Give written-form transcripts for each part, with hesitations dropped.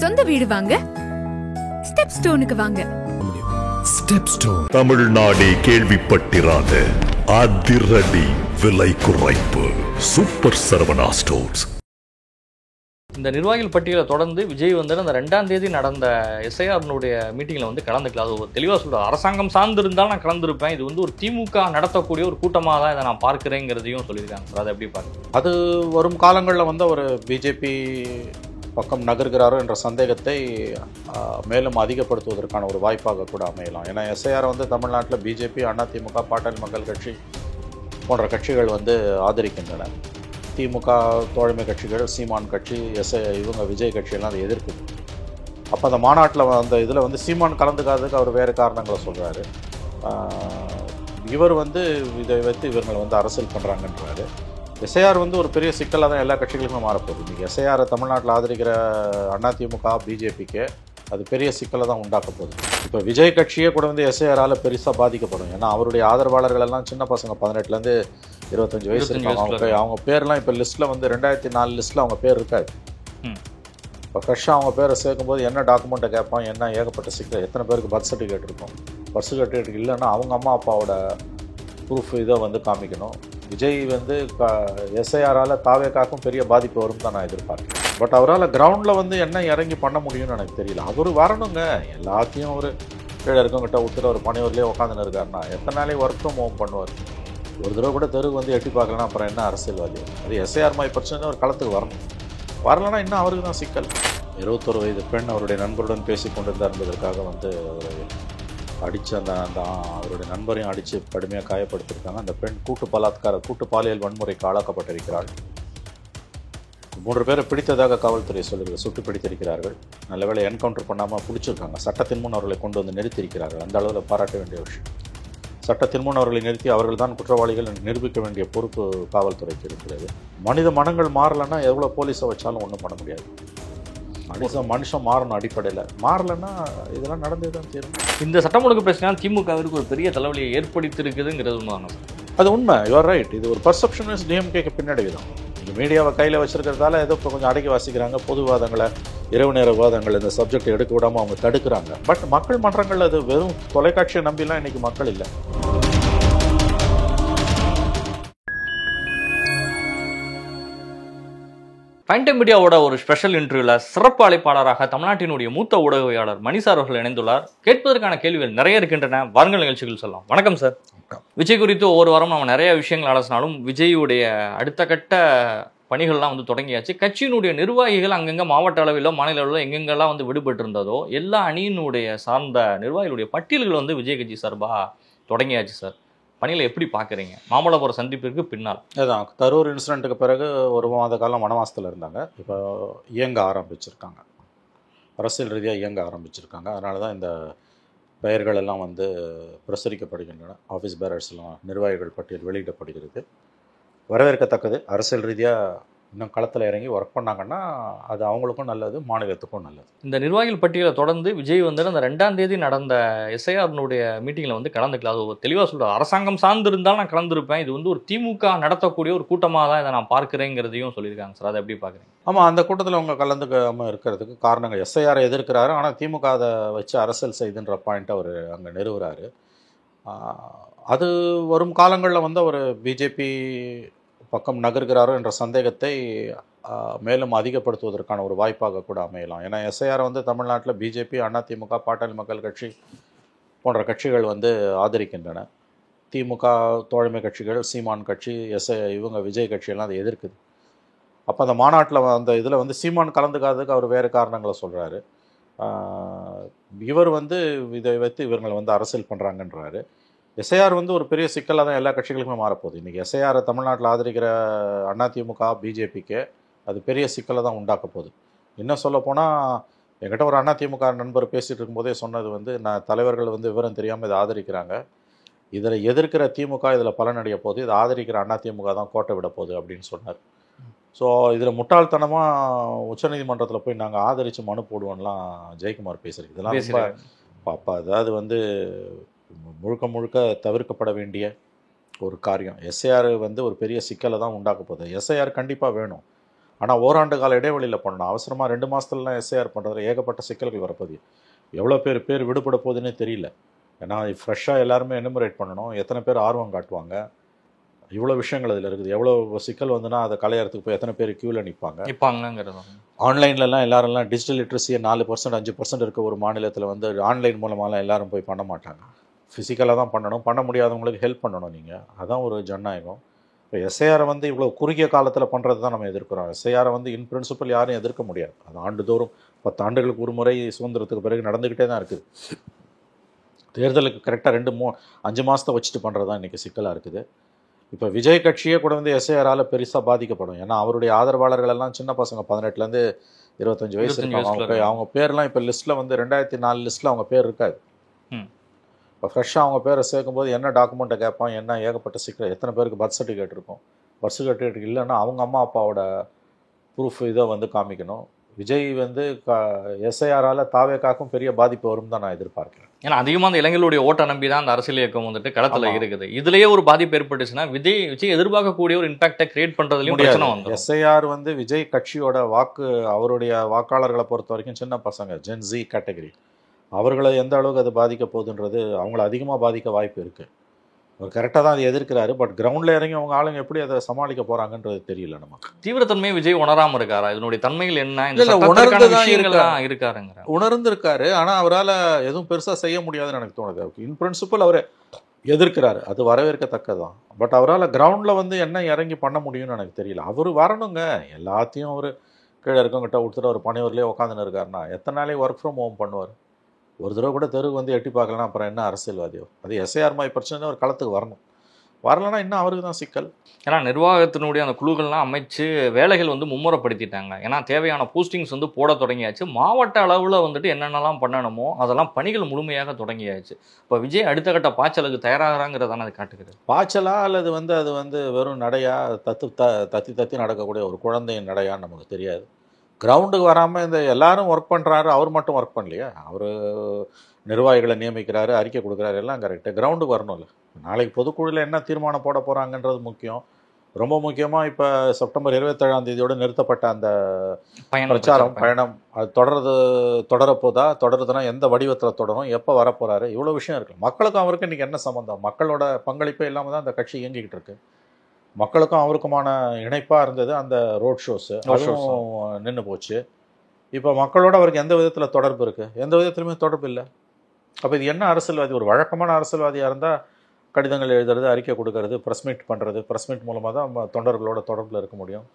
சொந்த வீடு வாங்க ஸ்டெப் ஸ்டோனுக்கு வாங்க. ஸ்டெப் ஸ்டோன் தமிழ்நாடே கேள்விப்பட்டிராத அதிரடி விலை குறைப்பு சூப்பர் சரவணா ஸ்டோர்ஸ். இந்த நிர்வாகிகள் பட்டியலை தொடர்ந்து விஜய் வந்து அந்த 2ஆம் தேதி நடந்த எஸ்ஐஆர்னுடைய மீட்டிங்கில் வந்து கலந்துக்கல. அது ஒரு தெளிவாக சொல்கிறார். அரசாங்கம் சார்ந்து இருந்தாலும் நான் கலந்துருப்பேன், இது வந்து ஒரு திமுக நடத்தக்கூடிய ஒரு கூட்டமாக தான் இதை நான் பார்க்குறேங்கிறதையும் சொல்லியிருக்காங்க சார். அதை எப்படி பார்க்குறேன்? அது வரும் காலங்களில் வந்து ஒரு பிஜேபி பக்கம் நகர்கிறாரோ என்ற சந்தேகத்தை மேலும் அதிகப்படுத்துவதற்கான ஒரு வாய்ப்பாக கூட அமையலாம். ஏன்னா எஸ்ஐஆர் வந்து தமிழ்நாட்டில் பிஜேபி, அதிமுக, பாட்டாளி மக்கள் கட்சி போன்ற கட்சிகள் வந்து ஆதரிக்கின்றன. திமுக தோழமை கட்சிகள், சீமான் கட்சி, இவங்க விஜய் கட்சியெல்லாம் அதை எதிர்க்குது. அப்போ அந்த மாநாட்டில் அந்த இதில் வந்து சீமான் கலந்துக்காததுக்கு அவர் வேறு காரணங்களை சொல்கிறாரு. இவர் வந்து இதை வைத்து இவர்கள் வந்து அரசியல் பண்ணுறாங்கன்றாரு. எஸ்ஐஆர் வந்து ஒரு பெரிய சிக்கலாக தான் எல்லா கட்சிகளுமே மாறப்போகுது. இன்றைக்கி எஸ்ஐஆரை தமிழ்நாட்டில் ஆதரிக்கிற அதிமுக, பிஜேபிக்கு அது பெரிய சிக்கலை தான் உண்டாக்க போகுது. இப்போ விஜய் கட்சியே கூட வந்து எஸ்ஐஆரால் பெருசாக பாதிக்கப்படும். ஏன்னா அவருடைய ஆதரவாளர்கள் எல்லாம் சின்ன பசங்க, 18லேருந்து 25 வயசு இருக்காங்க. அவங்க பேர்லாம் இப்போ லிஸ்ட்டில் வந்து 2004 லிஸ்ட்டில் அவங்க பேர் இருக்காது. இப்போ ஃப்ரெஷ்ஷாக அவங்க பேரை சேர்க்கும்போது என்ன டாக்குமெண்ட்டை கேட்பான், என்ன ஏகப்பட்ட சிக்கல். எத்தனை பேருக்கு பர்த் சர்டிஃபிகேட் இருக்கும், பர்த் சர்டிஃபிகேட் இல்லைன்னா அவங்க அம்மா அப்பாவோட ப்ரூஃப் இதை வந்து காமிக்கணும். விஜய் வந்து எஸ்ஐஆரால் தாவேக்காக்கும் பெரிய பாதிப்பு வரும் தான் நான் எதிர்பார்க்கிறேன். பட் அவரால் கிரவுண்டில் வந்து என்ன இறங்கி பண்ண முடியும்னு எனக்கு தெரியல. அவர் வரணுங்க, எல்லாத்தையும் ஒரு கீழே இருக்கவங்கிட்ட விட்டுட்டு ஒரு பணியூர்லேயே உட்காந்துன்னு இருக்காருன்னா எத்தனை நாளைக்கு ஒர்க் ஃப்ரம் ஹோம் பண்ணுவார்? ஒரு தடவை கூட தெருவு வந்து எட்டி பார்க்கலன்னா அப்புறம் என்ன அரசியல்வாதி? அது எஸ்ஐஆர் மாதிரி பிரச்சனை ஒரு களத்துக்கு வரணும். வரலன்னா இன்னும் அவருக்கு தான் சிக்கல். 21 வயது பெண் அவருடைய நண்பருடன் பேசி கொண்டிருந்தார் என்பதற்காக வந்து அவர் அடித்து அந்த அவருடைய நண்பரையும் அடித்து கடுமையாக காயப்படுத்தியிருக்காங்க. அந்த பெண் கூட்டு பாலியல் வன்முறைக்கு ஆளாக்கப்பட்டிருக்கிறாள். 3 பேரை பிடித்ததாக காவல்துறை சொல்லுகிறது. சுட்டு பிடித்திருக்கிறார்கள். நல்லவேளை என்கவுண்டர் பண்ணாமல் பிடிச்சிருக்காங்க. சட்டத்தின் முன் அவர்களை கொண்டு வந்து நிறுத்தியிருக்கிறார்கள். அந்த அளவில் பாராட்ட வேண்டிய விஷயம். சட்டத்தின் முன் அவர்களை நிறுத்தி அவர்கள் தான் குற்றவாளிகள் நிரூபிக்க வேண்டிய பொறுப்பு காவல்துறைக்கு இருக்கிறது. மனித மனங்கள் மாறலைன்னா எவ்வளோ போலீஸை வச்சாலும் ஒன்றும் பண்ண முடியாது. மனுஷன் மாறணும். அடிப்படையில் மாறலைன்னா இதெல்லாம் நடந்தே தான் தீரும். இந்த சட்டம் ஒழுங்கு பிரச்சனை திமுகவிற்கு ஒரு பெரிய தலைவலியை ஏற்படுத்தியிருக்குதுங்கிறது உண்மை. அது உண்மை, யூஆர் ரைட். இது ஒரு பர்செப்ஷன் டிஎம்கேக்கு பின்னாடி தான். நீங்கள் மீடியாவை கையில் வச்சுருக்கிறதால ஏதோ இப்போ கொஞ்சம் அடக்கி வாசிக்கிறாங்க. பொது விவாதங்களை, இரவு நேர விவாதங்கள், இந்த சப்ஜெக்ட் எடுக்க விடாமல் அவங்க தடுக்கிறாங்க. பட் மக்கள் மன்றங்கள் அது வெறும் தொலைக்காட்சியை நம்பிலாம் இன்றைக்கி மக்கள் இல்லை. பாயிண்ட் மீடியாவோட ஒரு ஸ்பெஷல் இன்டர்வியூவில் சிறப்பு அழைப்பாளராக தமிழ்நாட்டினுடைய மூத்த ஊடகவியாளர் மணிசார் அவர்கள் இணைந்துள்ளார். கேட்பதற்கான கேள்விகள் நிறைய இருக்கின்றன. வாருங்கள் நிகழ்ச்சிகள் சொல்லலாம். வணக்கம் சார். விஜய் குறித்து ஒவ்வொரு வாரம் நம்ம நிறைய விஷயங்கள் அலசினாலும் விஜயுடைய அடுத்த கட்ட பணிகள்லாம் வந்து தொடங்கியாச்சு. கட்சியினுடைய நிர்வாகிகள் அங்கங்கே மாவட்ட அளவிலோ மாநில அளவிலோ எங்கெங்கெல்லாம் வந்து விடுபட்டு இருந்ததோ எல்லா அணியினுடைய சார்ந்த நிர்வாகிகளுடைய பட்டியல்கள் வந்து விஜய் கட்சி சார்பாக தொடங்கியாச்சு சார். பணியில் எப்படி பார்க்குறீங்க? மாமல்லபுரம் சந்திப்பிற்கு பின்னால் அதுதான் கரூர் இன்சிடென்ட்டுக்கு பிறகு 1 மாத காலம் வனவாசத்தில் இருந்தாங்க. இப்போ இயங்க ஆரம்பிச்சிருக்காங்க, அரசியல் ரீதியாக இயங்க ஆரம்பிச்சிருக்காங்க. அதனால தான் இந்த பெயர்கள் எல்லாம் வந்து பிரசுரிக்கப்படுகின்றன. ஆஃபீஸ் பேரர்ஸ்லாம் நிர்வாகிகள் பட்டியல் வெளியிடப்படுகிறது. வரவேற்கத்தக்கது. அரசியல் ரீதியாக இன்னும் களத்தில் இறங்கி ஒர்க் பண்ணாங்கன்னா அது அவங்களுக்கும் நல்லது, மாநிலத்துக்கும் நல்லது. இந்த நிர்வாகிகள் பட்டியலை தொடர்ந்து விஜய் வந்து அந்த 2ஆம் தேதி நடந்த எஸ்ஐஆர்னுடைய மீட்டிங்கில் வந்து கலந்துக்கல. அது ஒரு தெளிவாக சொல்கிறார். அரசாங்கம் சார்ந்து இருந்தாலும் நான் கலந்துருப்பேன், இது வந்து ஒரு திமுக நடத்தக்கூடிய ஒரு கூட்டமாக தான் இதை நான் பார்க்குறேங்கிறதையும் சொல்லியிருக்காங்க சார். அதை எப்படி பார்க்குறீங்க? ஆமாம், அந்த கூட்டத்தில் அவங்க கலந்துக்காமல் இருக்கிறதுக்கு காரணங்கள் எஸ்ஐஆரை எதிர்க்கிறாரு, ஆனால் திமுக அதை வச்சு அரசியல் செய்துன்ற பாயிண்ட்டை அவர் அங்கே நிறுவுறாரு. அது வரும் காலங்களில் வந்து அவர் பிஜேபி பக்கம் நகர்கிறாரோ என்ற சந்தேகத்தை மேலும் அதிகப்படுத்துவதற்கான ஒரு வாய்ப்பாக கூட அமையலாம். ஏன்னா எஸ்ஐஆர் வந்து தமிழ்நாட்டில் பிஜேபி, அதிமுக, பாட்டாளி மக்கள் கட்சி போன்ற கட்சிகள் வந்து ஆதரிக்கின்றன. திமுக தோழமை கட்சிகள், சீமான் கட்சி, இவங்க விஜய் கட்சியெல்லாம் அதை எதிர்க்குது. அப்போ அந்த மாநாட்டில் அந்த இதில் வந்து சீமான் கலந்துக்காததுக்கு அவர் வேறு காரணங்களை சொல்கிறாரு. இவர் வந்து இதை வைத்து இவர்கள் வந்து அரசியல் பண்ணுறாங்கன்றாரு. எஸ்ஐஆர் வந்து ஒரு பெரிய சிக்கலாக தான் எல்லா கட்சிகளுக்குமே மாறப்போகுது. இன்றைக்கி எஸ்ஐஆரை தமிழ்நாட்டில் ஆதரிக்கிற அதிமுக, பிஜேபிக்கு அது பெரிய சிக்கலை தான் உண்டாக்க போகுது. இன்னும் சொல்லப்போனால் என்கிட்ட ஒரு அதிமுக நண்பர் பேசிகிட்டு இருக்கும்போதே சொன்னது வந்து, நான் தலைவர்கள் வந்து விவரம் தெரியாமல் இதை ஆதரிக்கிறாங்க, இதில் எதிர்க்கிற திமுக இதில் பலனடைய போகுது, இதை ஆதரிக்கிற அதிமுக தான் கோட்டை விட போகுது அப்படின்னு சொன்னார். ஸோ இதில் முட்டாள்தனமாக உச்சநீதிமன்றத்தில் போய் நாங்கள் ஆதரித்து மனு போடுவோம்லாம் ஜெயக்குமார் பேசுகிறேன். இதெல்லாம் அப்போ அதாவது வந்து முழுக்க தவிர்க்கப்பட வேண்டிய ஒரு காரியம். எஸ்ஐஆர் வந்து ஒரு பெரிய சிக்கலை தான் உண்டாக்க போகுது. எஸ்ஐஆர் கண்டிப்பாக வேணும். ஆனால் ஓராண்டு கால இடைவெளியில் பண்ணணும். அவசரமாக 2 மாதத்துலலாம் எஸ்ஐஆர் பண்ணுறதுல ஏகப்பட்ட சிக்கல்கள் வரப்போகுது. எவ்வளோ பேர் விடுபட போகுதுன்னே தெரியல. ஏன்னா ஃப்ரெஷ்ஷாக எல்லாருமே எனுமரேட் பண்ணணும். எத்தனை பேர் ஆர்வம் காட்டுவாங்க, இவ்வளோ விஷயங்கள் அதில் இருக்குது. எவ்வளோ சிக்கல் வந்துன்னா அதை கலையறதுக்கு போய் எத்தனை பேர் க்யூவில் நிற்பாங்கிறது. ஆன்லைன்லலாம் எல்லாரெல்லாம் டிஜிட்டல் லிட்ரஸியை 4% 5% இருக்க ஒரு மாநிலத்தில் வந்து ஆன்லைன் மூலமாலாம் எல்லாரும் போய் பண்ண மாட்டாங்க. ஃபிசிக்கலாக தான் பண்ணணும். பண்ண முடியாதவங்களுக்கு ஹெல்ப் பண்ணணும். நீங்கள் அதான் ஒரு ஜனநாயகம். இப்போ எஸ்ஐஆரை வந்து இவ்வளோ குறுகிய காலத்தில் பண்ணுறது தான் நம்ம எதிர்க்கிறோம். எஸ்ஐஆரை வந்து இன் பிரின்சிபல் யாரும் எதிர்க்க முடியாது. அது ஆண்டுதோறும் 10 ஆண்டுகளுக்கு ஒரு முறை சுதந்திரத்துக்கு பிறகு நடந்துக்கிட்டே தான் இருக்குது. தேர்தலுக்கு கரெக்டாக 5 மாதத்தை வச்சுட்டு பண்ணுறது தான் இன்றைக்கி சிக்கலாக இருக்குது. இப்போ விஜய் கட்சியே கூட வந்து எஸ்ஐஆரால் பெருசாக பாதிக்கப்படும். ஏன்னா அவருடைய ஆதரவாளர்கள் எல்லாம் சின்ன பசங்க, 18லேருந்து 25 வயசு இருக்காங்க. அவங்க பேர்லாம் இப்போ லிஸ்ட்டில் வந்து 2004 லிஸ்ட்டில் அவங்க பேர் இருக்காது. இப்போ ஃப்ரெஷ்ஷாக அவங்க பேரை சேர்க்கும்போது என்ன டாக்குமெண்ட்டை கேட்பான், என்ன ஏகப்பட்ட சிக்கல். எத்தனை பேருக்கு பர்த் சர்டிஃபிகேட் இருக்கும், பர்த் சர்டிஃபிகேட் இல்லைன்னா அவங்க அம்மா அப்பாவோட ப்ரூஃப் இதை வந்து காமிக்கணும். விஜய் வந்து எஸ்ஐஆரால் தாவேக்காக்கும் பெரிய பாதிப்பு வரும் தான் நான் எதிர்பார்க்கிறேன். ஏன்னா அதிகமாக அந்த இளைஞர்களுடைய ஓட்டை நம்பி தான் அந்த அரசியல் இயக்கம் வந்துட்டு களத்தில் இருக்குது. இதுலேயே ஒரு பாதிப்பு ஏற்பட்டுச்சுன்னா விஜய் எதிர்பார்க்கக்கூடிய ஒரு இம்பாக்டை கிரியேட் பண்ணுறதுலையும் பிரச்சனை வந்து. எஸ்ஐஆர் வந்து விஜய் கட்சியோட அவருடைய வாக்காளர்களை பொறுத்த வரைக்கும் சின்ன பசங்க, ஜென் ஜி கேட்டகரி, அவர்களை எந்த அளவுக்கு அது பாதிக்க போகுதுன்றது அவங்கள அதிகமாக பாதிக்க வாய்ப்பு இருக்குது. அவர் கரெக்டாக தான் அதை எதிர்க்கிறாரு. பட் கிரவுண்டில் இறங்கி அவங்க ஆளுங்க எப்படி அதை சமாளிக்க போகிறாங்கன்றது தெரியல நமக்கு. தீவிரத்தன்மையை விஜய் உணராமல் இருக்காரா? இதனுடைய தன்மைகள் என்ன? உணர்ந்திருக்காரு. ஆனால் அவரால் எதுவும் பெருசாக செய்ய முடியாதுன்னு எனக்கு தோணுது. இன் பிரின்சிபல் அவர் எதிர்க்கிறாரு, அது வரவேற்கத்தக்கதான். பட் அவரால் கிரவுண்டில் வந்து என்ன இறங்கி பண்ண முடியும்னு எனக்கு தெரியல. அவர் வரணுங்க, எல்லாத்தையும் அவர் கீழே இருக்கவங்கிட்ட கொடுத்துட்டு ஒரு பணியூர்லேயே உட்காந்துன்னு இருக்காருன்னா எத்தனை நாளைக்கு ஒர்க் ஃப்ரம் ஹோம் பண்ணுவார்? ஒரு தடவை கூட தெருவுக்கு வந்து எட்டி பார்க்கலாம், அப்புறம் என்ன அரசியல்வாதியோ? அது எஸ்ஐஆர் மாதிரி பிரச்சனை ஒரு களத்துக்கு வரலன்னா இன்னும் அவருக்கு தான் சிக்கல். ஏன்னா நிர்வாகத்தினுடைய அந்த குழுக்கள்லாம் அமைச்சு வேலைகள் வந்து மும்முரப்படுத்திட்டாங்க. ஏன்னா தேவையான போஸ்டிங்ஸ் வந்து போட தொடங்கியாச்சு. மாவட்ட அளவில் வந்துட்டு என்னென்னலாம் பண்ணணுமோ அதெல்லாம் பணிகள் முழுமையாக தொடங்கியாச்சு. இப்போ விஜய் அடுத்த கட்ட பாய்ச்சலுக்கு தயாராகிறாங்கிறதான அது காட்டுகிறது. பாய்ச்சலா அல்லது வந்து அது வந்து வெறும் நடையா, தத்தி நடக்கக்கூடிய ஒரு குழந்தையின் நடையான்னு நமக்கு தெரியாது. கிரவுண்டுக்கு வராமல் இந்த எல்லாரும் ஒர்க் பண்ணுறாரு, அவர் மட்டும் ஒர்க் பண்ணலையா? அவர் நிர்வாகிகளை நியமிக்கிறாரு, அறிக்கை கொடுக்குறாரு, எல்லாம் கரெக்டு. கிரவுண்டுக்கு வரணும்ல. நாளைக்கு பொதுக்குழுவில் என்ன தீர்மானம் போட போகிறாங்கன்றது முக்கியம். ரொம்ப முக்கியமாக இப்போ செப்டம்பர் 27 நிறுத்தப்பட்ட அந்த பயணம் அது தொடருதுன்னா எந்த வடிவத்தில் தொடரும், எப்போ வரப்போகிறாரு, இவ்வளோ விஷயம் இருக்குது. மக்களுக்கும் அவருக்கு இன்றைக்கி என்ன சம்மந்தம்? மக்களோட பங்களிப்பே இல்லாமல் தான் அந்த கட்சி இயங்கிக்கிட்டு இருக்கு. மக்களுக்கும் அவருக்குமான இணைப்பாக இருந்தது அந்த ரோட் ஷோஸு, அதுவும் நின்று போச்சு. இப்போ மக்களோட அவருக்கு எந்த விதத்தில் தொடர்பு இருக்குது? எந்த விதத்துலையுமே தொடர்பு இல்லை. அப்போ இது என்ன அரசியல்வாதி? ஒரு வழக்கமான அரசியல்வாதியாக இருந்தால் கடிதங்கள் எழுதுறது, அறிக்கை கொடுக்கறது, ப்ரெஸ் மீட் பண்ணுறது, ப்ரெஸ் மீட் மூலமாக தான் தொண்டர்களோட தொடர்பில் இருக்க முடியும்.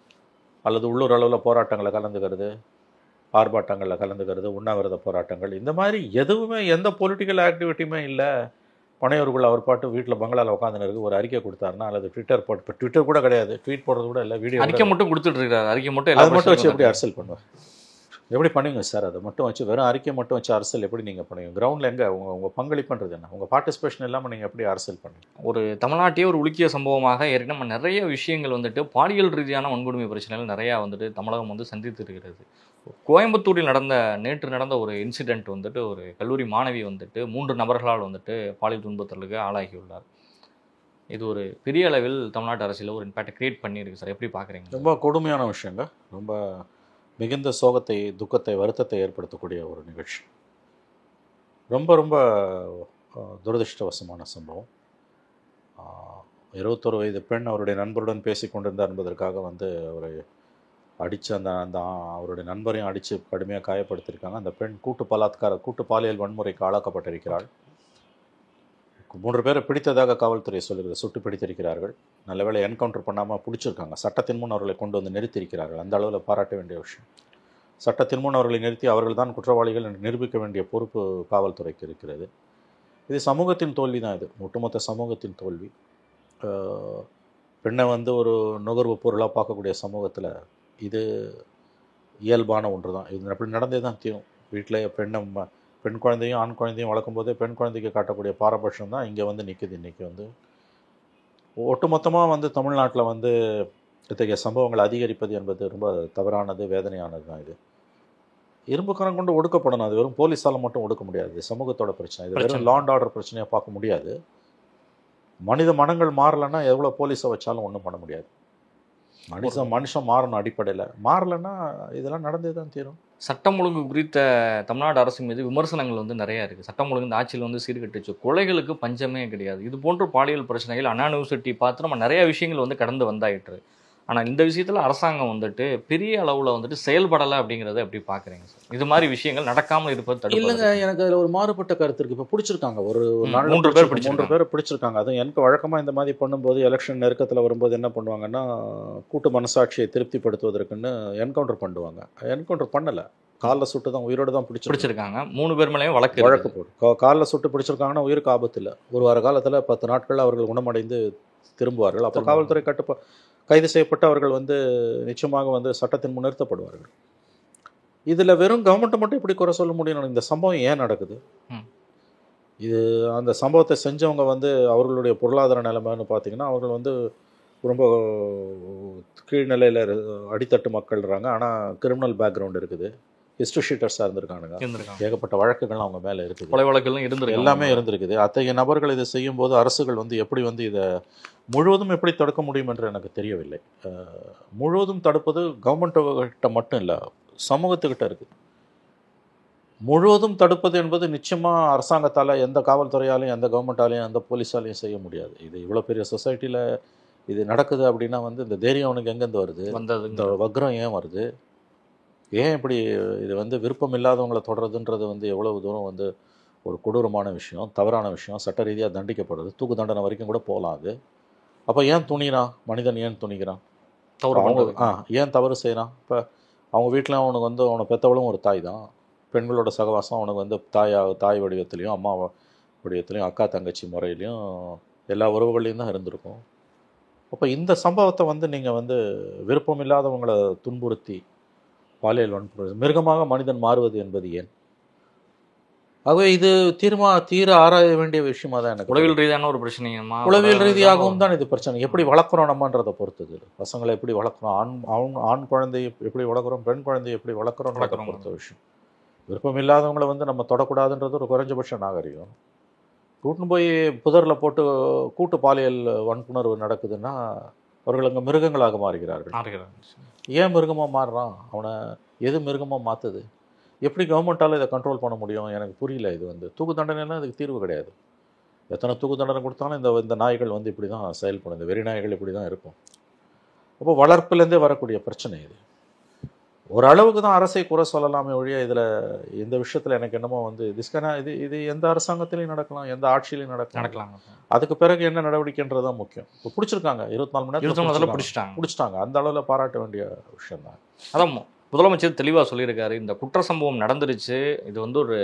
அல்லது உள்ளூர் அளவில் போராட்டங்களை கலந்துக்கிறது, ஆர்ப்பாட்டங்களில் கலந்துக்கிறது, உண்ணாவிரத போராட்டங்கள், இந்த மாதிரி எதுவுமே எந்த பொலிட்டிக்கல் ஆக்டிவிட்டியுமே இல்லை. பனையூருக்குள்ள அவர் பாட்டு வீட்டில் பங்களாவில் உட்காந்துன்னு இருக்கு. ஒரு அறிக்கை கொடுத்தாருன்னா அல்லது ட்விட்டர் போட்டு, இப்போ ட்விட்டர் கூட கிடையாது, ட்வீட் போடுறது கூட இல்லை, வீடியோ அறிக்கை மட்டும் கொடுத்துட்டு இருக்காரு. அறிக்கை மட்டும் அதை மட்டும் வச்சு எப்படி அரசியல் பண்ணுவார்? எப்படி பண்ணுவீங்க சார்? அதை மட்டும் வச்சு வெறும் அறிக்கை மட்டும் வச்சு அரசியல் எப்படி நீங்கள் பண்ணுவீங்க? கிரவுண்டில் எங்கே உங்கள் பங்களிப்புன்றது என்ன? உங்கள் பார்ட்டிசிபேஷன் இல்லாமல் நீங்கள் எப்படி அரசியல் பண்ணுவீங்க? ஒரு தமிழ்நாட்டையே ஒரு உலுக்கிய சம்பவமாக ஏற்கனவே நிறைய விஷயங்கள் வந்துட்டு பாலியல் ரீதியான வன்கொடுமை பிரச்சனைகள் நிறையா வந்துட்டு தமிழகம் வந்து சந்தித்து இருக்கிறது. கோயம்புத்தூரில் நேற்று நடந்த ஒரு இன்சிடெண்ட் வந்துட்டு ஒரு கல்லூரி மாணவி வந்துட்டு 3 நபர்களால் வந்துட்டு பாலியல் துன்புறுத்தலுக்கு ஆளாகியுள்ளார். இது ஒரு பெரிய அளவில் தமிழ்நாட்டு அரசியலில் ஒரு இம்பேக்ட் கிரியேட் பண்ணியிருக்கு சார். எப்படி பார்க்குறீங்க? ரொம்ப கொடுமையான விஷயங்க. ரொம்ப மிகுந்த சோகத்தை, துக்கத்தை, வருத்தத்தை ஏற்படுத்தக்கூடிய ஒரு நிகழ்ச்சி. ரொம்ப ரொம்ப துரதிருஷ்டவசமான சம்பவம். 21 வயது பெண் அவருடைய நண்பருடன் பேசி கொண்டிருந்தார் என்பதற்காக வந்து அவரை அடித்து அந்த அவருடைய நண்பரையும் அடித்து கடுமையாக காயப்படுத்தியிருக்காங்க. அந்த பெண் கூட்டு பாலியல் வன்முறைக்கு ஆளாக்கப்பட்டிருக்கிறாள். 3 பேரை பிடித்ததாக காவல்துறை சொல்லுகிறது. சுட்டு பிடித்திருக்கிறார்கள். நல்லவேளை என்கவுண்டர் பண்ணாமல் பிடிச்சிருக்காங்க. சட்டத்தின் முன் அவர்களை கொண்டு வந்து நிறுத்தியிருக்கிறார்கள். அந்த அளவில் பாராட்ட வேண்டிய விஷயம். சட்டத்தின் முன் அவர்களை நிறுத்தி அவர்கள் தான் குற்றவாளிகள் என்று நிரூபிக்க வேண்டிய பொறுப்பு காவல்துறைக்கு இருக்கிறது. இது சமூகத்தின் தோல்வி தான். இது ஒட்டுமொத்த சமூகத்தின் தோல்வி. பெண்ணை வந்து ஒரு நுகர்வு பொருளாக பார்க்கக்கூடிய சமூகத்தில் இது இயல்பான ஒன்று தான். இது அப்படி நடந்தே தான் தீரும். வீட்டில் பெண் குழந்தையும் ஆண் குழந்தையும் வளர்க்கும் போதே பெண் குழந்தைக்கு காட்டக்கூடிய பாரபட்சம் தான் இங்கே வந்து நிற்குது. இன்றைக்கி வந்து ஒட்டுமொத்தமாக வந்து தமிழ்நாட்டில் வந்து இத்தகைய சம்பவங்கள் அதிகரிப்பது என்பது ரொம்ப தவறானது, வேதனையானது தான். இது இரும்புக்கரம் கொண்டு ஒடுக்கப்படணும். அது வெறும் போலீஸால் மட்டும் ஒடுக்க முடியாது. சமூகத்தோட பிரச்சனை. இது வெறும் லா அண்ட் ஆர்டர் பிரச்சனையாக பார்க்க முடியாது. மனித மனங்கள் மாறலைன்னா எவ்வளோ போலீஸை வச்சாலும் ஒன்றும் பண்ண முடியாது. மனுஷன் மாறணும் அடிப்படையில். மாறலைன்னா இதெல்லாம் நடந்தே தான் தீரும். சட்டம் ஒழுங்கு குறித்த தமிழ்நாடு அரசு மீது விமர்சனங்கள் வந்து நிறைய இருக்குது. சட்டம் ஒழுங்கு இந்த ஆட்சியில் வந்து சீர்கட்டுச்சு, கொலைகளுக்கு பஞ்சமே கிடையாது. இது போன்ற பாலியல் பிரச்சனைகள் அண்ணா யூனிவர்சிட்டி பார்த்து நம்ம நிறைய விஷயங்கள் வந்து கடந்து வந்தாயிற்று. ஆனால் இந்த விஷயத்தில் அரசாங்கம் வந்துட்டு பெரிய அளவில் வந்துட்டு செயல்படலை அப்படிங்கிறத எப்படி பார்க்குறீங்க சார்? இது மாதிரி விஷயங்கள் நடக்காமல் இருப்பது தடுப்பு இல்லைங்க. எனக்கு அதில் ஒரு மாறுபட்ட கருத்து இருக்குது. இப்போ பிடிச்சிருக்காங்க ஒரு 3 பேர் பிடிச்சிருக்காங்க. அதுவும் எனக்கு வழக்கமாக இந்த மாதிரி பண்ணும்போது எலெக்ஷன் நெருக்கத்தில் வரும்போது என்ன பண்ணுவாங்கன்னா, கூட்டு மனசாட்சியை திருப்திப்படுத்துவதற்குன்னு என்கவுண்டர் பண்ணுவாங்க. என்கவுண்டர் பண்ணலை, காலில் சுட்டு தான் உயிரோடு தான் பிடிச்சிருக்காங்க. 3 பேர் மேலேயும் வழக்கு போடும். காலில் சுட்டு பிடிச்சிருக்காங்கன்னா உயிருக்கு ஆபத்து இல்லை. ஒரு வார காலத்தில் 10 நாட்கள் அவர்கள் குணமடைந்து திரும்புவார்கள். அப்போ காவல்துறை கைது செய்யப்பட்டு அவர்கள் வந்து நிச்சயமாக வந்து சட்டத்தின் முன் நிறுத்தப்படுவார்கள். இதில் வெறும் கவர்மெண்ட்டை மட்டும் இப்படி குறை சொல்ல முடியும்? இந்த சம்பவம் ஏன் நடக்குது? இது அந்த சம்பவத்தை செஞ்சவங்க வந்து அவர்களுடைய பொருளாதார நிலைமைன்னு பார்த்தீங்கன்னா அவர்கள் வந்து ரொம்ப கீழ்நிலையில் அடித்தட்டு மக்கள்றாங்க. ஆனால் கிரிமினல் பேக்ரவுண்ட் இருக்குது, ஹிஸ்ட்ரி ஷீட்டர்ஸாக இருந்திருக்கானுங்க, ஏகப்பட்ட வழக்குகள் அவங்க மேலே இருக்குது, கொலை வழக்குகளும் இருந்திருக்கு, எல்லாமே இருந்திருக்குது. அத்தகைய நபர்கள் இதை செய்யும்போது அரசுகள் வந்து எப்படி வந்து இதை முழுவதும் எப்படி தடுக்க முடியும் என்று எனக்கு தெரியவில்லை. முழுவதும் தடுப்பது கவர்மெண்ட்டுக்கிட்ட மட்டும் இல்லை, சமூகத்துக்கிட்ட இருக்குது. முழுவதும் தடுப்பது என்பது நிச்சயமாக அரசாங்கத்தால், எந்த காவல்துறையாலையும், எந்த கவர்மெண்ட்டாலையும், எந்த போலீஸாலையும் செய்ய முடியாது. இது இவ்வளோ பெரிய சொசைட்டியில் இது நடக்குது அப்படின்னா வந்து இந்த தைரியம் அவனுக்கு எங்கேருந்து வருது? இந்த வக்ரம் ஏன் வருது? ஏன் இப்படி இது வந்து விருப்பம் இல்லாதவங்களை தொடர்றதுன்றது வந்து எவ்வளவு தூரம் வந்து ஒரு கொடூரமான விஷயம், தவறான விஷயம், சட்ட ரீதியாக தண்டிக்கப்படுறது, தூக்கு தண்டனை வரைக்கும் கூட போகலாம் அது. அப்போ ஏன் துணிகிறான் மனிதன்? ஏன் துணிகிறான்? ஏன் தவறு செய்கிறான்? இப்போ அவங்க வீட்டில் அவனுக்கு வந்து அவனை பெற்றவளும் ஒரு தாய் தான். பெண்களோட சகவாசம் அவனுக்கு வந்து தாய் வடிவத்துலேயும் அம்மா வடிவத்துலேயும் அக்கா தங்கச்சி முறையிலையும் எல்லா உறவுகளையும் தான் இருந்திருக்கும். அப்போ இந்த சம்பவத்தை வந்து நீங்கள் வந்து விருப்பம் இல்லாதவங்களை துன்புறுத்தி பாலியல் வன்புணர்வு, மிருகமாக மனிதன் மாறுவது என்பது ஏன்? ஆகவே இது தீர ஆராய வேண்டிய விஷயமா தான் எனக்கு. உளவியல் ரீதியான ஒரு பிரச்சனைமா? உளவியல் ரீதியாகவும் தான் இது பிரச்சனை. எப்படி வளர்க்குறோம் நம்மன்றதை பொறுத்தது. பசங்களை எப்படி வளர்க்குறோம், ஆண் குழந்தையை எப்படி வளர்க்குறோம், பெண் குழந்தையை எப்படி வளர்க்குறோன்றதை பொறுத்த விஷயம். விருப்பம் இல்லாதவங்களை வந்து நம்ம தொடக்கூடாதுன்றது ஒரு குறைஞ்சபட்ச நாகரிகம். கூட்டுன்னு போய் புதரில் போட்டு கூட்டு பாலியல் வன்புணர்வு நடக்குதுன்னா அவர்கள் அங்கே மிருகங்களாக மாறுகிறார்கள். ஏன் மிருகமாக மாறுறான்? அவனை எது மிருகமாக மாற்றுது? எப்படி கவர்மெண்ட்டால் இதை கண்ட்ரோல் பண்ண முடியும்? எனக்கு புரியல. இது வந்து தூக்கு தண்டனைலாம் இதுக்கு தீர்வு கிடையாது. எத்தனை தூக்கு தண்டனை கொடுத்தாலும் இந்த நாய்கள் வந்து இப்படி தான் செயல்படும், இந்த வெறி நாய்கள் இப்படி தான் இருக்கும். அப்போ வளர்ப்புலேருந்தே வரக்கூடிய பிரச்சனை இது. ஓரளவுக்கு தான் அரசை குறை சொல்லலாமே ஒழிய இதில் இந்த விஷயத்தில் எனக்கு என்னமோ வந்து இது எந்த அரசாங்கத்திலையும் நடக்கலாம், எந்த ஆட்சியிலையும் நடக்கலாம். அதுக்கு பிறகு என்ன நடவடிக்கைன்றது தான் முக்கியம். இப்போ பிடிச்சிருக்காங்க, 24 மணி நேரத்தில் பிடிச்சிட்டாங்க. அந்த அளவில் பாராட்ட வேண்டிய விஷயம் தான். அதான் முதலமைச்சர் தெளிவாக சொல்லியிருக்காரு, இந்த குற்ற சம்பவம் நடந்துருச்சு, இது வந்து ஒரு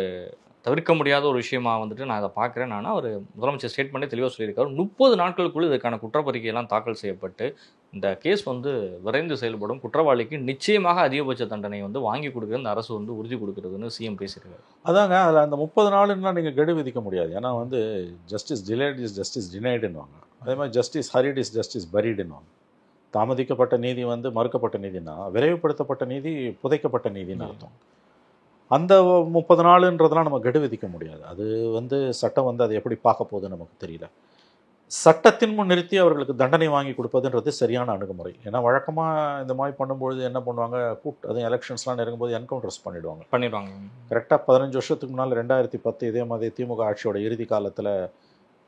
தவிர்க்க முடியாத ஒரு விஷயமா வந்துட்டு நான் அதை பார்க்குறேன். அவர் முதலமைச்சர் ஸ்டேட்மெண்ட்டே தெளிவாக சொல்லியிருக்காரு. 30 நாட்களுக்குள்ளே இதற்கான குற்றப்பறிக்கையெல்லாம் தாக்கல் செய்யப்பட்டு இந்த கேஸ் வந்து விரைந்து செயல்படும், குற்றவாளிக்கு நிச்சயமாக அதிகபட்ச தண்டனை வந்து வாங்கி கொடுக்குறது இந்த அரசு வந்து உறுதி கொடுக்குறதுன்னு சிஎம் பேசியிருக்காரு. அதாங்க, அதில் அந்த 30 நாளுன்னா நீங்கள் கெடு விதிக்க முடியாது. ஏன்னா வந்து ஜஸ்டிஸ் டிலேட் இஸ் ஜஸ்டிஸ் டினைடுன்னுவாங்க. அதே மாதிரி ஜஸ்டிஸ் ஹரிட் இஸ் ஜஸ்டிஸ் பரீடுன்னுவாங்க. தாமதிக்கப்பட்ட நீதி வந்து மறுக்கப்பட்ட நீதினா, விரைவுபடுத்தப்பட்ட நீதி புதைக்கப்பட்ட நீதின்னு அர்த்தம். அந்த 30 நாளுன்றதெல்லாம் நம்ம கெடு விதிக்க முடியாது. அது வந்து சட்டம் வந்து அதை எப்படி பார்க்க போகுதுன்னு நமக்கு தெரியல. சட்டத்தின் முன் நிறுத்தி அவர்களுக்கு தண்டனை வாங்கி கொடுப்பதுன்றது சரியான அணுகுமுறை. ஏன்னா வழக்கமாக இந்த மாதிரி பண்ணும்பொழுது என்ன பண்ணுவாங்க, அதுவும் எலெக்ஷன்ஸ்லாம் நெருங்கும்போது என்கவுண்டர்ஸ் பண்ணிடுவாங்க. கரெக்டாக 15 வருஷத்துக்கு முன்னால் 2010 இதே மாதிரி திமுக ஆட்சியோட இறுதி காலத்தில்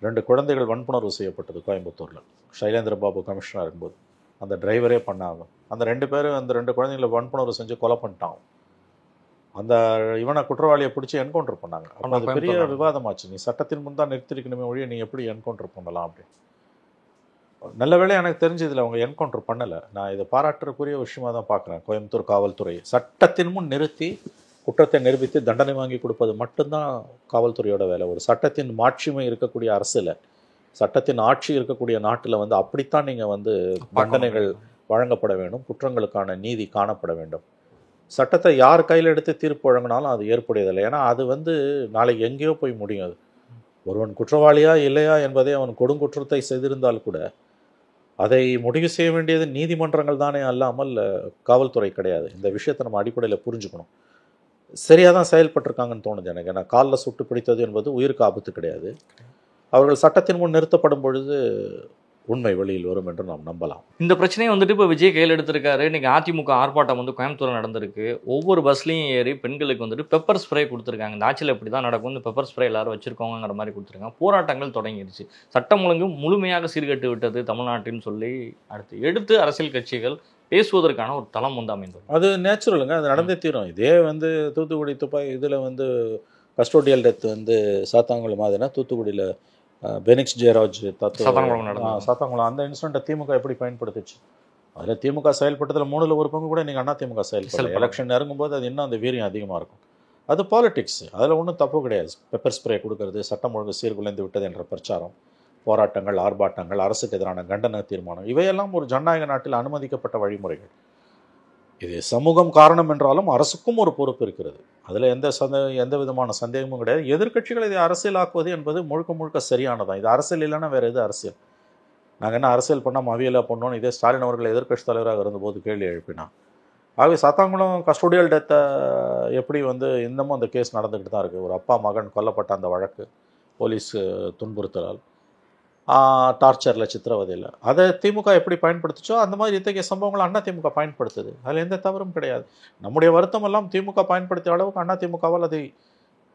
2 குழந்தைகள் வன்புணர்வு செய்யப்பட்டது கோயம்புத்தூரில். சைலேந்திர பாபு கமிஷனராக இருக்கும்போது அந்த டிரைவரே பண்ணாங்க. அந்த 2 பேரும் அந்த 2 குழந்தைகளை வன்புணர்வு செஞ்சு கொலை பண்ணிட்டாங்க. அந்த இவனை குற்றவாளியை பிடிச்சி என்கவுண்டர் பண்ணாங்க. அப்போ அது பெரிய விவாதமாச்சு. நீ சட்டத்தின் முன் தான் நிறுத்திருக்கணுமே ஒழிய நீ எப்படி என்கவுண்டர் பண்ணலாம் அப்படின்னு. நல்ல வேளை எனக்கு தெரிஞ்சதில்லை, அவங்க என்கவுண்டர் பண்ணலை. நான் இதை பாராட்டுறக்குரிய விஷயமாக தான் பார்க்குறேன். கோயம்புத்தூர் காவல்துறை சட்டத்தின் முன் நிறுத்தி குற்றத்தை நிரூபித்து தண்டனை வாங்கி கொடுப்பது மட்டும்தான் காவல்துறையோட வேலை. ஒரு சட்டத்தின் மாட்சிமை இருக்கக்கூடிய அரசில், சட்டத்தின் ஆட்சி இருக்கக்கூடிய நாட்டில் வந்து அப்படித்தான் நீங்கள் வந்து தண்டனைகள் வழங்கப்பட வேண்டும், குற்றங்களுக்கான நீதி காணப்பட வேண்டும். சட்டத்தை யார் கையில் எடுத்து தீர்ப்பு வழங்கினாலும் அது ஏற்புடையதில்லை. ஏன்னா அது வந்து நாளைக்கு எங்கேயோ போய் முடியும். அது ஒருவன் குற்றவாளியா இல்லையா என்பதை அவன் கொடுங்குற்றத்தை செய்திருந்தால் கூட அதை முடிவு செய்ய வேண்டியது நீதிமன்றங்கள் தானே அல்லாமல் காவல்துறை கிடையாது. இந்த விஷயத்தை நம்ம அடிப்படையில் புரிஞ்சுக்கணும். சரியாக தான் செயல்பட்டிருக்காங்கன்னு தோணுது எனக்கு. ஏன்னா காலில் சுட்டு பிடித்தது என்பது உயிருக்கு ஆபத்து கிடையாது. அவர்கள் சட்டத்தின் முன் நிறுத்தப்படும் பொழுது உண்மை வெளியில் வரும் என்று நாம் நம்பலாம். இந்த பிரச்சனையை வந்துட்டு இப்போ விஜய் கையில் எடுத்திருக்காரு. இன்னைக்கு அதிமுக ஆர்ப்பாட்டம் வந்து கோயம்புத்தூரில் நடந்திருக்கு. ஒவ்வொரு பஸ்லையும் ஏறி பெண்களுக்கு வந்துட்டு பெப்பர் ஸ்ப்ரே கொடுத்துருக்காங்க. இந்த ஆட்சியில் இப்படி தான் நடக்கும், இந்த பெப்பர் ஸ்ப்ரே எல்லாரும் வச்சிருக்கோங்கிற மாதிரி கொடுத்துருக்காங்க. போராட்டங்கள் தொடங்கிடுச்சு. சட்டம் ஒழுங்கு முழுமையாக சீர்கட்டு விட்டது தமிழ்நாட்டின்னு சொல்லி எடுத்து அரசியல் கட்சிகள் பேசுவதற்கான ஒரு தளம் வந்து அமைந்தது. அது நேச்சுரலுங்க, அது நடந்தே தீரும். இதே வந்து தூத்துக்குடி துப்பாக்கி இதில் வந்து கஸ்டோடியல் டெத் வந்து சாத்தாங்குளம் மாதிரினா தூத்துக்குடியில் பெனிக்ஸ் ஜெயராஜ் சாத்தாங்குளம் அந்த இன்சிடென்ட்டை திமுக எப்படி பயன்படுத்துச்சு? அதில் திமுக செயல்பட்டதில் 3ல் 1 பங்கு கூட நீங்கள் அதிமுக செயல்படல. எலெக்ஷன் இறங்கும்போது அது இன்னும் அந்த வீரியம் அதிகமாக இருக்கும். அது பாலிடிக்ஸ், அதில் ஒன்றும் தப்பு கிடையாது. பெப்பர் ஸ்ப்ரே கொடுக்கறது, சட்டம் ஒழுங்கு சீர்குலைந்து விட்டது என்ற பிரச்சாரம், போராட்டங்கள், ஆர்ப்பாட்டங்கள், அரசுக்கு எதிரான கண்டன தீர்மானம், இவையெல்லாம் ஒரு ஜனநாயக நாட்டில் அனுமதிக்கப்பட்ட வழிமுறைகள். இது சமூகம் காரணம் என்றாலும் அரசுக்கும் ஒரு பொறுப்பு இருக்கிறது. அதில் எந்த விதமான சந்தேகமும் கிடையாது. எதிர்க்கட்சிகள் இதை அரசியலாக்குவது என்பது முழுக்க முழுக்க சரியானதான். இது அரசியல் இல்லைன்னா வேறு எது அரசியல்? நாங்கள் என்ன அரசியல் பண்ணால் அவியலாக பண்ணோன்னு இதே ஸ்டாலின் அவர்கள் எதிர்க்கட்சி தலைவராக இருந்தபோது கேள்வி எழுப்பினான். ஆகவே சாத்தாங்குளம் கஸ்டோடியல் டெத்தை எப்படி வந்து இன்னமும் அந்த கேஸ் நடந்துக்கிட்டு தான் இருக்குது. ஒரு அப்பா மகன் கொல்லப்பட்ட அந்த வழக்கு, போலீஸ் துன்புறுத்தலால், டார்ச்சரில், சித்திரவதையில், அதை திமுக எப்படி பயன்படுத்துச்சோ அந்த மாதிரி இத்தகைய சம்பவங்களை அதிமுக பயன்படுத்துது. அதில் எந்த தவறும் கிடையாது. நம்முடைய வருத்தம் எல்லாம் திமுக பயன்படுத்திய அளவுக்கு அதிமுகவால் அதை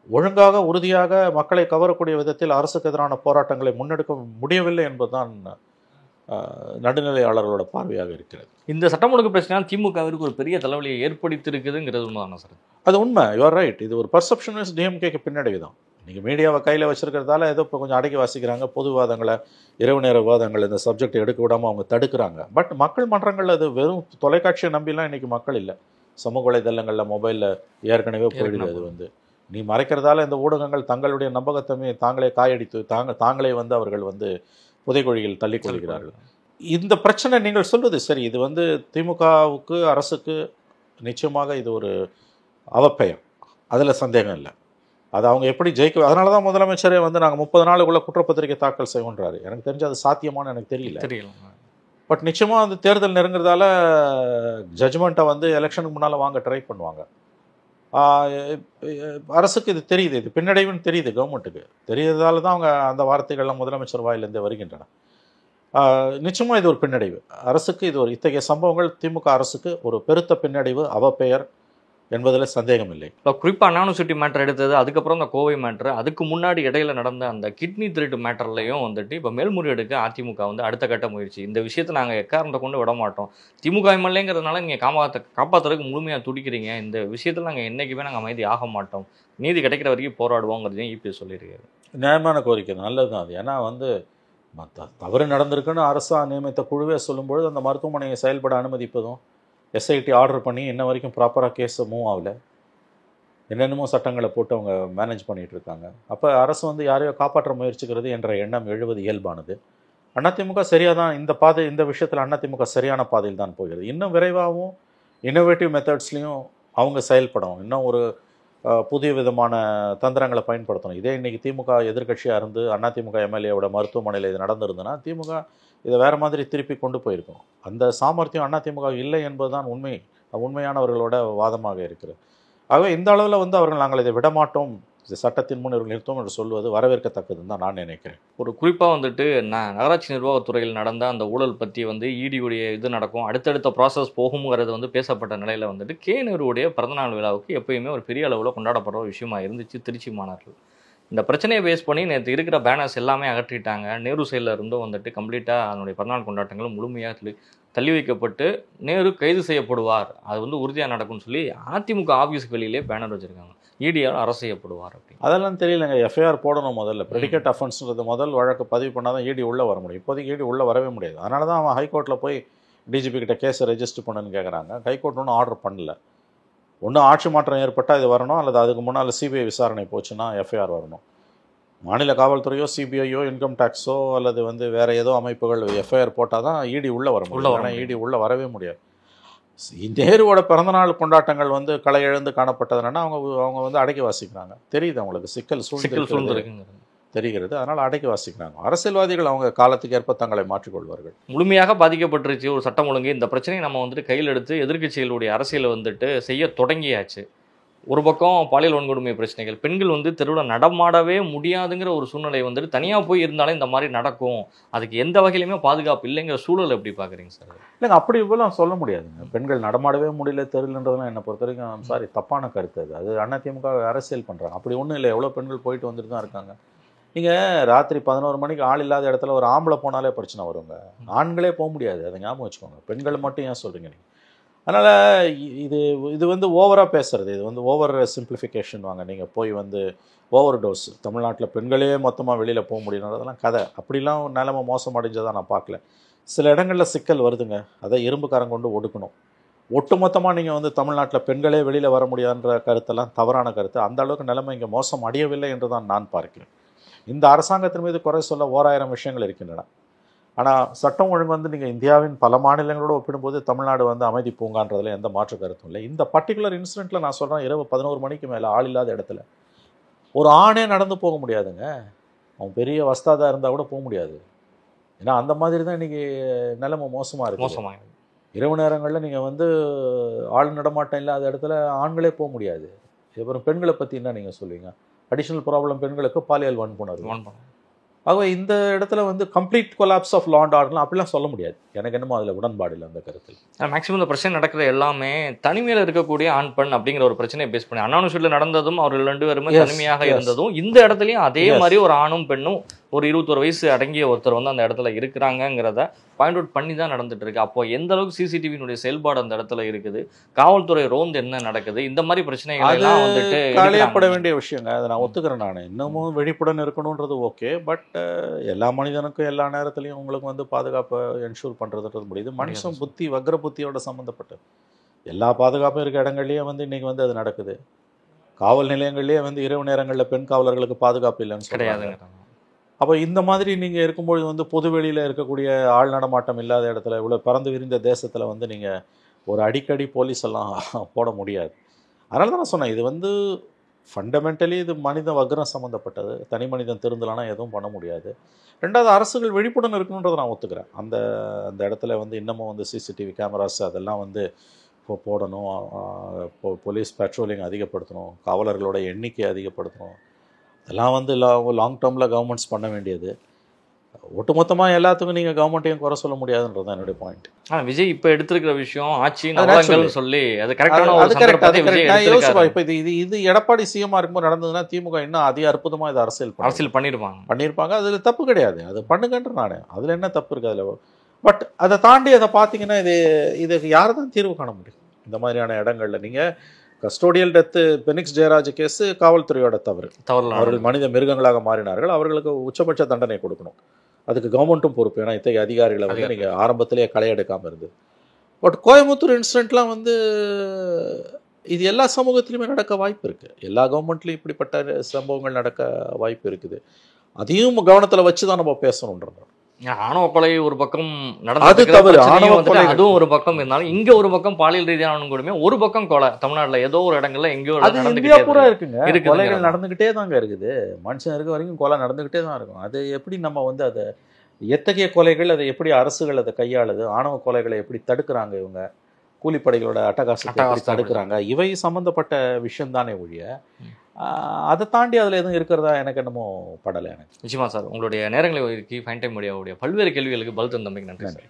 ஒழுங்காக உறுதியாக மக்களை கவரக்கூடிய விதத்தில் அரசுக்கு எதிரான போராட்டங்களை முன்னெடுக்க முடியவில்லை என்பதுதான் நடுநிலையாளர்களோட பார்வையாக இருக்கிறது. இந்த சட்டம் ஒழுங்கு பிரச்சனை திமுகவிற்கு ஒரு பெரிய தலைவலியை ஏற்படுத்தியிருக்குதுங்கிறது உண்மைதானே சார்? அது உண்மை, யூஆர் ரைட். இது ஒரு பர்செப்ஷன் டிஎம்கேக்கு பின்னடைவு தான். நீங்கள் மீடியாவை கையில் வச்சுருக்கிறதால ஏதோ இப்போ கொஞ்சம் அடக்கி வாசிக்கிறாங்க. பொது விவாதங்களை, இரவு நேர விவாதங்கள், இந்த சப்ஜெக்ட் எடுக்க விடாமல் அவங்க தடுக்கிறாங்க. பட் மக்கள் மன்றங்கள் அது வெறும் தொலைக்காட்சியை நம்பிலாம் இன்றைக்கி மக்கள் இல்லை. சமூக வலைதளங்களில், மொபைலில் ஏற்கனவே போயிடுது. அது வந்து நீ மறைக்கிறதால இந்த ஊடகங்கள் தங்களுடைய நம்பகத்தன்மையை தாங்களே காயடித்து தாங்களே வந்து அவர்கள் வந்து புதைக்குழியில் தள்ளிக் கொள்கிறார்கள். இந்த பிரச்சனை நீங்கள் சொல்வது சரி. இது வந்து திமுகவுக்கு, அரசுக்கு நிச்சயமாக இது ஒரு அவப்பெயம், அதில் சந்தேகம் இல்லை. அது அவங்க எப்படி ஜெயிக்க, அதனால தான் முதலமைச்சரே வந்து நாங்கள் 30 நாளுக்குள்ளே குற்றப்பத்திரிகை தாக்கல் செய்வோன்றாரு. எனக்கு தெரிஞ்சு அது சாத்தியமானு எனக்கு தெரியல. பட் நிச்சயமாக அந்த தேர்தல் நெருங்குறதால ஜட்ஜ்மெண்ட்டை வந்து எலெக்ஷனுக்கு முன்னால் வாங்க ட்ரை பண்ணுவாங்க. அரசுக்கு இது தெரியுது, இது பின்னடைவுன்னு தெரியுது. கவர்மெண்ட்டுக்கு தெரியுறதால தான் அவங்க அந்த வார்த்தைகள்லாம் முதலமைச்சர் வாயிலிருந்தே வருகின்றன. நிச்சயமாக இது ஒரு பின்னடைவு அரசுக்கு. இது ஒரு இத்தகைய சம்பவங்கள் திமுக அரசுக்கு ஒரு பெருத்த பின்னடைவு, அவப்பெயர் என்பதில் சந்தேகம் இல்லை. இப்போ குறிப்பாக நானூசிட்டி மேட்டர் எடுத்தது, அதுக்கப்புறம் இந்த கோவை மேட்ரு, அதுக்கு முன்னாடி இடையில நடந்த அந்த கிட்னி திருட்டு மேட்டர்லையும் வந்துட்டு இப்போ மேல்முறையீடுக்கு அதிமுக வந்து அடுத்த கட்ட முயற்சி. இந்த விஷயத்தை நாங்கள் எக்காரணத்தை கொண்டு விட மாட்டோம், திமுக எம்எல்ஏங்கிறதுனால நீங்கள் காப்பாற்றுறதுக்கு முழுமையாக துடிக்கிறீங்க, இந்த விஷயத்தில் நாங்கள் என்றைக்குமே நாங்கள் அமைதி ஆக மாட்டோம், நீதி கிடைக்கிற வரைக்கும் போராடுவோங்கிறதையும் இபிஎஸ் சொல்லியிருக்காரு. நியாயமான கோரிக்கை, நல்லது தான் அது. ஏன்னா வந்து தவறு நடந்திருக்குன்னு அரசு நியமித்த குழுவே சொல்லும்பொழுது அந்த மருத்துவமனையை செயல்பட அனுமதிப்பதும், எஸ்ஐடி ஆர்டர் பண்ணி இன்ன வரைக்கும் ப்ராப்பராக கேஸை மூவ் ஆகல, என்னென்னமோ சட்டங்களை போட்டு அவங்க மேனேஜ் பண்ணிகிட்டு இருக்காங்க. அப்போ அரசு வந்து யாரையோ காப்பாற்ற முயற்சிக்கிறது என்ற எண்ணம் எழுவது இயல்பானது. அதிமுக சரியாக தான் இந்த விஷயத்தில் அதிமுக சரியான பாதையில் தான் போகிறது. இன்னும் விரைவாகவும் இன்னோவேட்டிவ் மெத்தட்ஸ்லையும் அவங்க செயல்படணும். இன்னும் ஒரு புதிய விதமான தந்திரங்களை பயன்படுத்தணும். இதே இன்றைக்கி திமுக எதிர்கட்சியாக இருந்து அதிமுக எம்எல்ஏவோட மருத்துவமனையில் இது நடந்திருந்ததுன்னா திமுக இதை வேறு மாதிரி திருப்பி கொண்டு போயிருக்கோம். அந்த சாமர்த்தியம் அதிமுக இல்லை என்பதுதான் உண்மையானவர்களோட வாதமாக இருக்கிறது. ஆகவே இந்த அளவில் வந்து அவர்கள் நாங்கள் இதை விடமாட்டோம், சட்டத்தின் முன் இவர்கள் நிறுத்தோம் என்று சொல்வது வரவேற்கத்தக்கதுன்னு தான் நான் நினைக்கிறேன். ஒரு குறிப்பாக வந்துட்டு நகராட்சி நிர்வாகத்துறையில் நடந்த அந்த ஊழல் பற்றி வந்து இடியுடைய இது நடக்கும், அடுத்தடுத்த ப்ராசஸ் போகுங்கிறது வந்து பேசப்பட்ட நிலையில் வந்துட்டு நேருடைய பிறந்தநாள் விழாவுக்கு எப்பயுமே ஒரு பெரிய அளவில் கொண்டாடப்படுற ஒரு விஷயமா இருந்துச்சு திருச்சி மாநகரில். இந்த பிரச்சனையை பேஸ் பண்ணி நேற்று இருக்கிற பேனர்ஸ் எல்லாமே அகற்றிட்டாங்க. நேரு சைடில் இருந்தும் வந்துட்டு கம்ப்ளீட்டாக அதனுடைய பிறந்தநாள் கொண்டாட்டங்களும் முழுமையாக தள்ளி வைக்கப்பட்டு நேரு கைது செய்யப்படுவார், அது வந்து உறுதியாக நடக்கும்னு சொல்லி அதிமுக ஆஃபீஸுக்கு வெளியிலே பேனர் வச்சுருக்காங்க, இடியால் அரசு செய்யப்படுவார் அப்படின்னு. அதெல்லாம் தெரியலங்க. எஃப்ஐஆர் போடணும் முதல்ல. ப்ரெடிகேட் அஃபென்ஸ்ன்றது முதல் வழக்கு பதிவு பண்ணால் தான் இடி உள்ளே வர முடியும். இப்போதைக்கு இடி உள்ளே வரவே முடியாது. அதனால தான் அவன் ஹைகோர்ட்டில் போய் டிஜிபி கிட்ட கேஸை ரெஜிஸ்டர் பண்ணுன்னு கேட்குறாங்க. ஹைகோர்ட் ஒன்றும் ஆர்டர் பண்ணல. ஒன்று ஆட்சி மாற்றம் ஏற்பட்டால் இது வரணும், அல்லது அதுக்கு முன்னால் சிபிஐ விசாரணை போச்சுன்னா எஃப்ஐஆர் வரணும். மாநில காவல்துறையோ சிபிஐயோ இன்கம் டேக்ஸோ அல்லது வந்து வேறு ஏதோ அமைப்புகள் எஃப்ஐஆர் போட்டால் தான் இடி உள்ளே வர முடியும். ஆனால் இடி உள்ளே வரவே முடியாது. நேருவோட பிறந்தநாள் கொண்டாட்டங்கள் வந்து களை இழந்து காணப்பட்டதுன்னா அவங்க வந்து அடக்கி வாசிக்கிறாங்க. தெரியுது அவங்களுக்கு சிக்கல் சூழ்ந்து தெரிகிறது. அதனால் அடக்கி வாசிக்கிறாங்க. அரசியல்வாதிகள் அவங்க காலத்துக்கு ஏற்ப தங்களை மாற்றிக்கொள்வார்கள். முழுமையாக பாதிக்கப்பட்டுருச்சு ஒரு சட்டம் ஒழுங்கு. இந்த பிரச்சனையை நம்ம வந்துட்டு கையில் எடுத்து எதிர்க்கட்சிகளுடைய அரசியலை வந்துட்டு செய்ய தொடங்கியாச்சு. ஒரு பக்கம் பாலியல் வன்கொடுமை பிரச்சனைகள், பெண்கள் வந்து தெருவில் நடமாடவே முடியாதுங்கிற ஒரு சூழ்நிலை வந்துட்டு தனியாக போய் இருந்தாலும் இந்த மாதிரி நடக்கும், அதுக்கு எந்த வகையிலுமே பாதுகாப்பு இல்லைங்கிற சூழல் எப்படி பார்க்குறீங்க சார்? இல்லைங்க, அப்படி இப்போலாம் சொல்ல முடியாதுங்க. பெண்கள் நடமாடவே முடியல தெருலன்றதுலாம் என்னை பொறுத்த வரைக்கும் சாரி தப்பான கருத்து. அது அதிமுக அரசியல் பண்ணுறாங்க. அப்படி ஒன்றும் இல்லை, எவ்வளோ பெண்கள் போயிட்டு வந்துட்டு தான் இருக்காங்க. நீங்கள் ராத்திரி 11 மணிக்கு ஆள் இல்லாத இடத்துல ஒரு ஆம்பளை போனாலே பிரச்சனை வருங்க. ஆண்களே போக முடியாது, அதை ஞாபகம் வச்சுக்கோங்க. பெண்கள் மட்டும் ஏன் சொல்கிறீங்க நீங்கள்? அதனால் இது இது வந்து ஓவராக பேசுகிறது, இது வந்து ஓவர் சிம்பிளிஃபிகேஷன். வாங்க, நீங்கள் போய் வந்து ஓவர் டோஸ் தமிழ்நாட்டில் பெண்களே மொத்தமாக வெளியில் போக முடியுன்றதெல்லாம் கதை. அப்படிலாம் நிலைமை மோசம் அடைஞ்சதாக நான் பார்க்கல. சில இடங்களில் சிக்கல் வருதுங்க, அதை இரும்புக்காரங்க கொண்டு ஒடுக்கணும். ஒட்டுமொத்தமாக நீங்கள் வந்து தமிழ்நாட்டில் பெண்களே வெளியில் வர முடியாதுன்ற கருத்தெல்லாம் தவறான கருத்து. அந்த அளவுக்கு நிலைமை இங்கே மோசம் அடையவில்லை என்று தான் நான் பார்க்கிறேன். இந்த அரசாங்கத்தின் மீது குறை சொல்ல 1000 விஷயங்கள் இருக்கின்றன. ஆனால் சட்டம் ஒழுங்கு வந்து நீங்கள் இந்தியாவின் பல மாநிலங்களோடு ஒப்பிடும்போது தமிழ்நாடு வந்து அமைதி பூங்கான்றதுல எந்த மாற்று கருத்தும் இல்லை. இந்த பர்டிகுலர் இன்சிடெண்ட்டில் நான் சொல்கிறேன், இரவு 11 மணிக்கு மேலே ஆள் இல்லாத இடத்துல ஒரு ஆணே நடந்து போக முடியாதுங்க. அவன் பெரிய வஸ்தாதாக இருந்தால் கூட போக முடியாது. ஏன்னா அந்த மாதிரி தான் இன்றைக்கி நிலைமை மோசமாக இருக்குது. இரவு நேரங்களில் நீங்கள் வந்து ஆள் நடமாட்டம் இல்லாத இடத்துல ஆண்களே போக முடியாது. அப்புறம் பெண்களை பற்றி என்ன நீங்கள் சொல்லுவீங்க? அடிஷ்னல் ப்ராப்ளம் பெண்களுக்கு பாலியல் வன்புணர்வு. ஆகவே இந்த இடத்துல வந்து complete collapse of law and ஆர்டர்லாம் அப்படிலாம் சொல்ல முடியாது. எனக்கு என்னமோ அதில் உடன்பாடு இல்லை அந்த கருத்தில். மேக்ஸிமம் இந்த பிரச்சனை நடக்கிற எல்லாமே தனிமையில் இருக்கக்கூடிய ஆண் பெண் அப்படிங்கிற ஒரு பிரச்சனையை பேஸ் பண்ணி அண்ணாநூஷில் நடந்ததும் அவர்கள் 2 பேருமே தனிமையாக இருந்ததும் இந்த இடத்துலையும் அதே மாதிரி ஒரு ஆணும் பெண்ணும் ஒரு 21 வயசு அடங்கிய ஒருத்தர் வந்து அந்த இடத்துல இருக்கிறாங்கிறத பாயிண்ட் அவுட் பண்ணி தான் நடந்துட்டு இருக்கு. அப்போ எந்த அளவுக்கு சிசிடிவியினுடைய செயல்பாடு அந்த இடத்துல இருக்குது, காவல்துறை ரோந்து என்ன நடக்குது, இந்த மாதிரி பிரச்சனைகள் எல்லாம் வந்துட்டு களையப்பட வேண்டிய விஷயங்க. அதை நான் ஒத்துக்கிறேன். நான் இன்னமும் விழிப்புடன் இருக்கணுன்றது ஓகே. பட் எல்லா மனிதனுக்கும் எல்லா நேரத்துலையும் உங்களுக்கு வந்து பாதுகாப்பை என்ஷூர் பண்ணுறதுன்றது முடியுது. மனுஷன் புத்தி வக்ர புத்தியோட சம்மந்தப்பட்டது. எல்லா பாதுகாப்பும் இருக்க இடங்கள்லேயே வந்து இன்றைக்கி வந்து அது நடக்குது. காவல் நிலையங்கள்லேயே வந்து இரவு நேரங்களில் பெண் காவலர்களுக்கு பாதுகாப்பு இல்லைன்னு கிடையாதுங்க. அப்போ இந்த மாதிரி நீங்கள் இருக்கும்பொழுது வந்து பொதுவெளியில் இருக்கக்கூடிய ஆள் நடமாட்டம் இல்லாத இடத்துல இவ்வளோ பறந்து விரிந்த தேசத்தில் வந்து நீங்கள் ஒரு அடிக்கடி போலீஸ் எல்லாம் போட முடியாது. அதனால தான் நான் சொன்னேன், இது வந்து ஃபண்டமெண்டலி இது மனித வக்ரம் சம்மந்தப்பட்டது. தனி மனிதன் திருந்தலானா எதுவும் பண்ண முடியாது. ரெண்டாவது, அரசுகள் விழிப்புடன் இருக்கணுன்றதை நான் ஒத்துக்கிறேன். அந்த அந்த இடத்துல வந்து இன்னமும் வந்து சிசிடிவி கேமராஸ் அதெல்லாம் வந்து இப்போ போடணும். போலீஸ் பெட்ரோலிங் அதிகப்படுத்தணும், காவலர்களோட எண்ணிக்கை அதிகப்படுத்தணும். இதெல்லாம் வந்து லாங் டேர்மில் கவர்மெண்ட்ஸ் பண்ண வேண்டியது. ஒட்டுமொத்தமாக எல்லாத்துக்கும் நீங்கள் கவர்மெண்ட்டையும் குறை சொல்ல முடியாதுன்றது தான் என்னுடைய பாயிண்ட். ஆனால் விஜய் இப்போ எடுத்திருக்கிற விஷயம் ஆட்சி நலங்கள் சொல்லி அது கரெக்டான ஒரு சந்தர்ப்பத்தை விஜய் எடுத்திருக்காரு. இப்போ இது எடப்பாடி சிஎம்மாக இருக்கும்போது நடந்ததுன்னா திமுக இன்னும் அதிக அற்புதமாக இது அரசியல் பண்ணியிருப்பாங்க. அதில் தப்பு கிடையாது, அது பண்ணுங்கன்ற நான். அதில் என்ன தப்பு இருக்குது அதில்? பட் அதை தாண்டி அதை பார்த்தீங்கன்னா இதுக்கு யார் தான் தீர்வு காண முடியும்? இந்த மாதிரியான இடங்களில் நீங்கள் custodial death Fenix Jayaraj case காவல்துறையோட தவறு. அவர்கள் மனித மிருகங்களாக மாறினார்கள். அவர்களுக்கு உச்சபட்ச தண்டனை கொடுக்கணும். அதுக்கு கவர்மெண்ட்டும் பொறுப்பு. ஏன்னா இத்தகைய அதிகாரிகளை வந்து நீங்கள் ஆரம்பத்திலேயே களையெடுக்காமல் இருந்தது. பட் கோயம்புத்தூர் இன்சிடெண்ட்லாம் வந்து இது எல்லா சமூகத்திலுமே நடக்க வாய்ப்பு இருக்குது. எல்லா கவர்மெண்ட்லேயும் இப்படிப்பட்ட சம்பவங்கள் நடக்க வாய்ப்பு இருக்குது. அதையும் கவனத்தில் வச்சு தான் நம்ம பேசணுன்றது. ஆணவ கொலை ஒரு பக்கம் நடந்தது, அதுவும் ஒரு பக்கம் இருந்தாலும் இங்க ஒரு பக்கம் பாலியல் ரீதியான கொடுமை, ஒரு பக்கம் கொலை தமிழ்நாட்டுல ஏதோ ஒரு இடங்கள்ல எங்கேயோ இந்தியா பூரா இருக்குங்க. கொலைகள் நடந்துகிட்டே தாங்க இருக்குது. மனுஷன் இருக்க வரைக்கும் கொலை நடந்துகிட்டே தான் இருக்கும். அது எப்படி நம்ம வந்து அதை எத்தகைய கொலைகள், அதை எப்படி அரசுகள் அதை கையாளுது, ஆணவ கொலைகளை எப்படி தடுக்கிறாங்க, இவங்க கூலிப்படைகளோட அட்டகாசத்தை தடுக்கிறாங்க, இவை சம்பந்தப்பட்ட விஷயம் தானே ஒழிய அதை தாண்டி அதில் எதுவும் இருக்கிறதா எனக்கு என்னமோ படலை. எனக்கு நிச்சயமா சார், உங்களுடைய நேரங்களை ஒதுக்கி ஃபைன் டைம் மீடியாவுடைய பல்வேறு கேள்விகளுக்கு பதில் தந்தமைக்கு நன்றி.